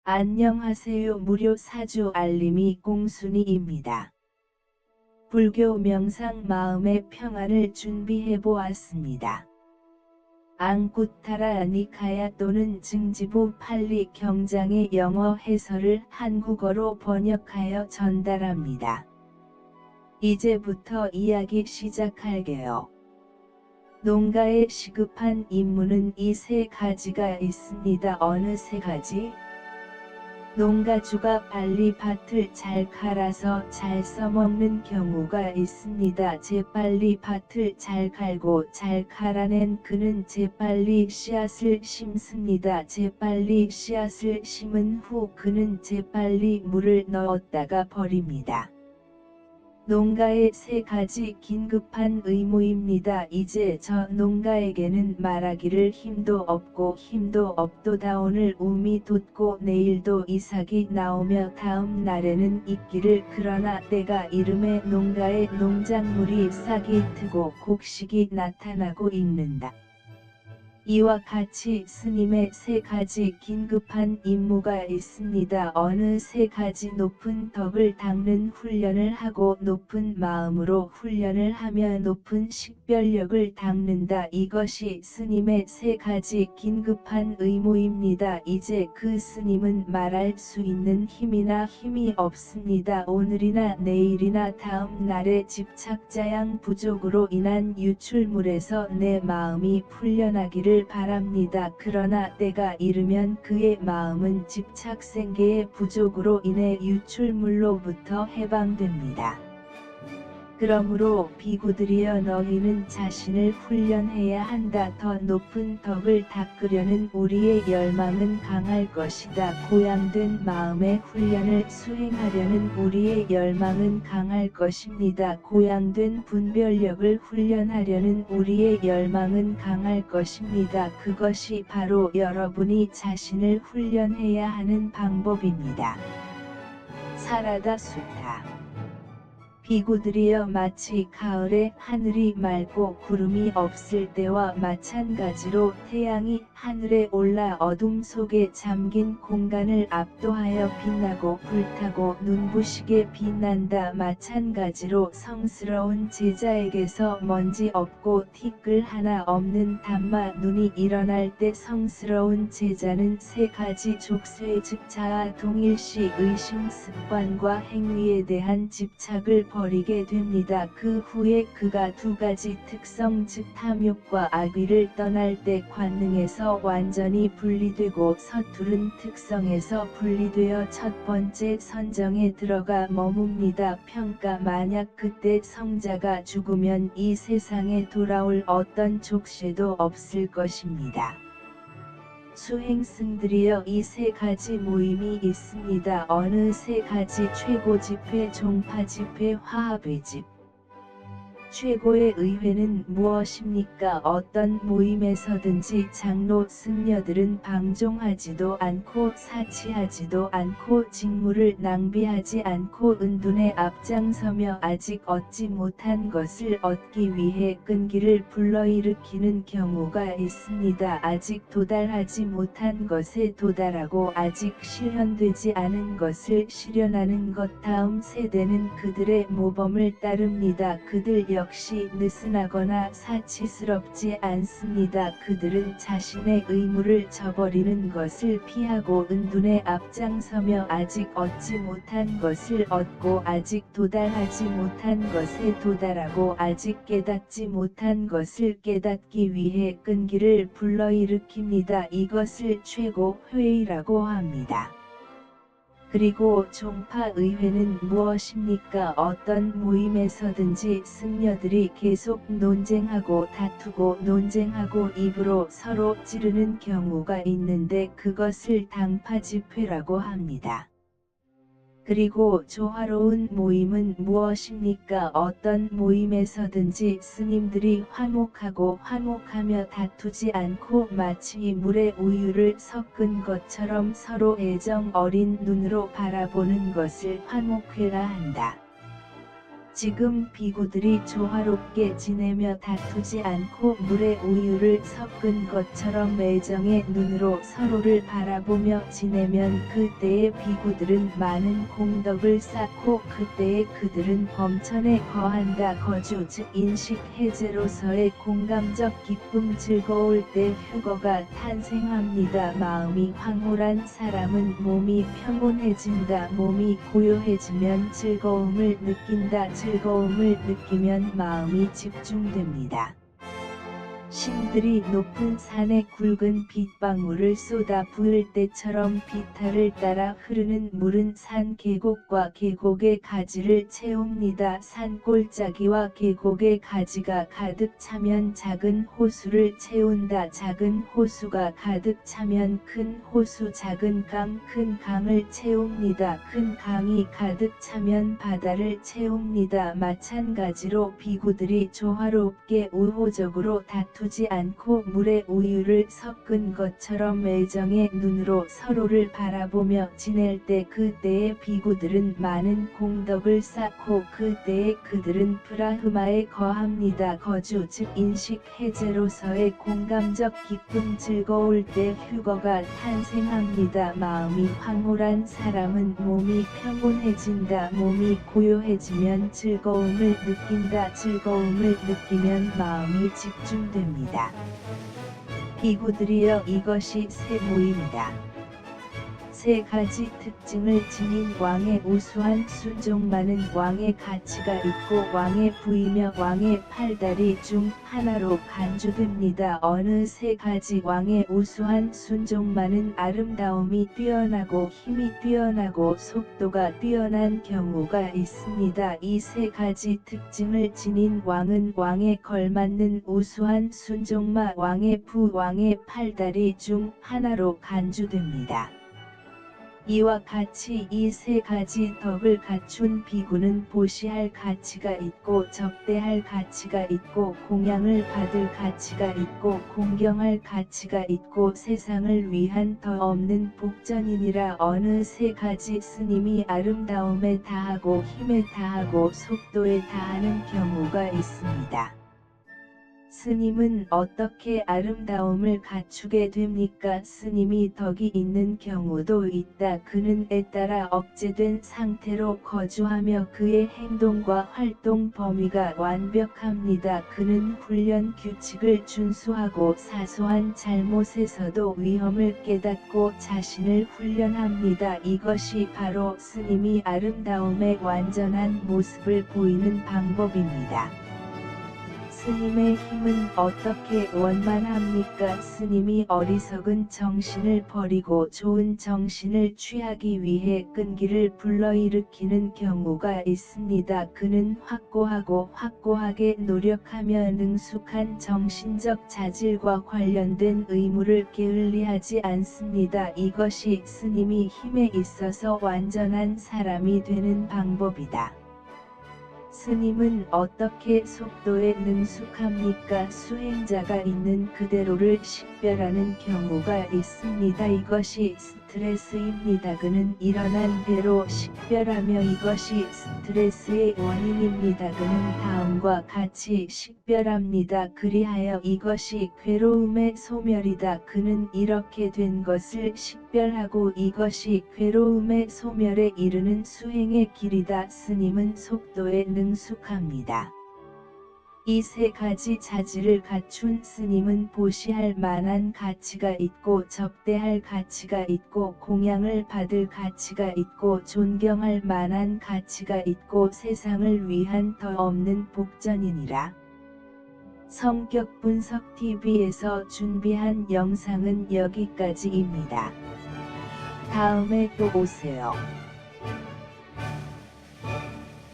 안녕하세요. 무료 사주 알림이 공순이입니다. 불교 명상 마음의 평안을 준비해 보았습니다. 앙구타라 니카야 또는 증지부 팔리 경장의 영어 해설을 한국어로 번역하여 전달합니다. 이제부터 이야기 시작할게요. 농가에 시급한 임무는 이 세 가지가 있습니다. 어느 세 가지? 농가주가 빨리 밭을 잘 갈아서 잘 써먹는 경우가 있습니다. 재빨리 밭을 잘 갈고 잘 갈아낸 그는 재빨리 씨앗을 심습니다. 재빨리 씨앗을 심은 후 그는 재빨리 물을 넣었다가 버립니다. 농가의 세 가지 긴급한 의무입니다. 이제 저 농가에게는 말하기를 힘도 없도다. 오늘 우미 돋고 내일도 이삭이 나오며 다음 날에는 있기를. 그러나 때가 이름에 농가에 농작물이 싹이 트고 곡식이 나타나고 있는다. 이와 같이 스님의 세 가지 긴급한 임무가 있습니다. 어느 세 가지? 높은 덕을 닦는 훈련을 하고 높은 마음으로 훈련을 하며 높은 식별력을 닦는다. 이것이 스님의 세 가지 긴급한 의무입니다. 이제 그 스님은 말할 수 있는 힘이 없습니다. 오늘이나 내일이나 다음 날의 집착자양 부족으로 인한 유출물에서 내 마음이 풀려나기를 바랍니다. 그러나 때가 이르면 그의 마음은 집착생계의 부족으로 인해 유출물로부터 해방됩니다. 그러므로 비구들이여 너희는 자신을 훈련해야 한다. 더 높은 덕을 닦으려는 우리의 열망은 강할 것이다. 고양된 마음의 훈련을 수행하려는 우리의 열망은 강할 것입니다. 고양된 분별력을 훈련하려는 우리의 열망은 강할 것입니다. 그것이 바로 여러분이 자신을 훈련해야 하는 방법입니다. 사라다 수타. 비구들이여 마치 가을에 하늘이 맑고 구름이 없을 때와 마찬가지로 태양이 하늘에 올라 어둠 속에 잠긴 공간을 압도하여 빛나고 불타고 눈부시게 빛난다. 마찬가지로 성스러운 제자에게서 먼지 없고 티끌 하나 없는 담마 눈이 일어날 때 성스러운 제자는 세 가지 족쇄 즉 자아 동일시 의심 습관과 행위에 대한 집착을 버리게 됩니다. 그 후에 그가 두 가지 특성 즉 탐욕과 악의를 떠날 때 관능에서 완전히 분리되고 서투른 특성에서 분리되어 첫 번째 선정에 들어가 머뭅니다. 평가. 만약 그때 성자가 죽으면 이 세상에 돌아올 어떤 족쇄도 없을 것입니다. 수행승들이여 이 세 가지 모임이 있습니다. 어느 세 가지? 최고집회, 종파집회, 화합회집. 최고의 의회는 무엇입니까? 어떤 모임에서든지 장로 승려들은 방종하지도 않고 사치하지도 않고 직무를 낭비하지 않고 은둔에 앞장서며 아직 얻지 못한 것을 얻기 위해 끈기를 불러일으키는 경우가 있습니다. 아직 도달하지 못한 것에 도달하고 아직 실현되지 않은 것을 실현하는 것. 다음 세대는 그들의 모범을 따릅니다. 그들 역시 느슨하거나 사치스럽지 않습니다. 그들은 자신의 의무를 저버리는 것을 피하고 은둔에 앞장서며 아직 얻지 못한 것을 얻고 아직 도달하지 못한 것에 도달하고 아직 깨닫지 못한 것을 깨닫기 위해 끈기를 불러일으킵니다. 이것을 최고 회의라고 합니다. 그리고 종파의회는 무엇입니까? 어떤 모임에서든지 승려들이 계속 논쟁하고 다투고 논쟁하고 입으로 서로 찌르는 경우가 있는데 그것을 당파집회라고 합니다. 그리고 조화로운 모임은 무엇입니까? 어떤 모임에서든지 스님들이 화목하며 다투지 않고 마치 물에 우유를 섞은 것처럼 서로 애정 어린 눈으로 바라보는 것을 화목회라 한다. 지금 비구들이 조화롭게 지내며 다투지 않고 물에 우유를 섞은 것처럼 애정의 눈으로 서로를 바라보며 지내면 그때의 비구들은 많은 공덕을 쌓고 그때의 그들은 범천에 거한다. 거주 즉 인식 해제로서의 공감적 기쁨 즐거울 때 휴거가 탄생합니다. 마음이 황홀한 사람은 몸이 평온해진다. 몸이 고요해지면 즐거움을 느낀다. 즐거움을 느끼면 마음이 집중됩니다. 신들이 높은 산에 굵은 빗방울을 쏟아 부을 때처럼 비탈을 따라 흐르는 물은 산 계곡과 계곡의 가지를 채웁니다. 산 골짜기와 계곡의 가지가 가득 차면 작은 호수를 채운다. 작은 호수가 가득 차면 큰 호수, 작은 강, 큰 강을 채웁니다. 큰 강이 가득 차면 바다를 채웁니다. 마찬가지로 비구들이 조화롭게 우호적으로 다투지 않고 물에 우유를 섞은 것처럼 애정의 눈으로 서로를 바라보며 지낼 때 그때의 비구들은 많은 공덕을 쌓고 그때의 그들은 브라흐마에 거합니다. 거주 즉 인식 해제로서의 공감적 기쁨 즐거울 때 휴거가 탄생합니다. 마음이 황홀한 사람은 몸이 평온해진다. 몸이 고요해지면 즐거움을 느낀다. 즐거움을 느끼면 마음이 집중됩니다. 비구들이여 이것이 세 모임이다. 세 가지 특징을 지닌 왕의 우수한 순종만은 왕의 가치가 있고 왕의 부이며 왕의 팔다리 중 하나로 간주됩니다. 어느 세 가지 왕의 우수한 순종만은 아름다움이 뛰어나고 힘이 뛰어나고 속도가 뛰어난 경우가 있습니다. 이 세 가지 특징을 지닌 왕은 왕에 걸맞는 우수한 순종마 왕의 부 왕의 팔다리 중 하나로 간주됩니다. 이와 같이 이 세 가지 덕을 갖춘 비구는 보시할 가치가 있고 접대할 가치가 있고 공양을 받을 가치가 있고 공경할 가치가 있고 세상을 위한 더 없는 복전이니라. 어느 세 가지 스님이 아름다움에 다하고 힘에 다하고 속도에 다하는 경우가 있습니다. 스님은 어떻게 아름다움을 갖추게 됩니까? 스님이 덕이 있는 경우도 있다. 그는 에 따라 억제된 상태로 거주하며 그의 행동과 활동 범위가 완벽합니다. 그는 훈련 규칙을 준수하고 사소한 잘못에서도 위험을 깨닫고 자신을 훈련합니다. 이것이 바로 스님이 아름다움의 완전한 모습을 보이는 방법입니다. 스님의 힘은 어떻게 원만합니까? 스님이 어리석은 정신을 버리고 좋은 정신을 취하기 위해 끈기를 불러일으키는 경우가 있습니다. 그는 확고하고 확고하게 노력하며 능숙한 정신적 자질과 관련된 의무를 게을리하지 않습니다. 이것이 스님이 힘에 있어서 완전한 사람이 되는 방법이다. 스님은 어떻게 속도에 능숙합니까? 수행자가 있는 그대로를 식별하는 경우가 있습니다. 이것이 스트레스입니다. 그는 일어난 대로 식별하며 이것이 스트레스의 원인입니다. 그는 다음과 같이 식별합니다. 그리하여 이것이 괴로움의 소멸이다. 그는 이렇게 된 것을 식별하고 이것이 괴로움의 소멸에 이르는 수행의 길이다. 스님은 속도에 능숙합니다. 이 세 가지 자질을 갖춘 스님은 보시할 만한 가치가 있고 접대할 가치가 있고 공양을 받을 가치가 있고 존경할 만한 가치가 있고 세상을 위한 더 없는 복전이니라. 성격 분석 TV에서 준비한 영상은 여기까지입니다. 다음에 또 오세요.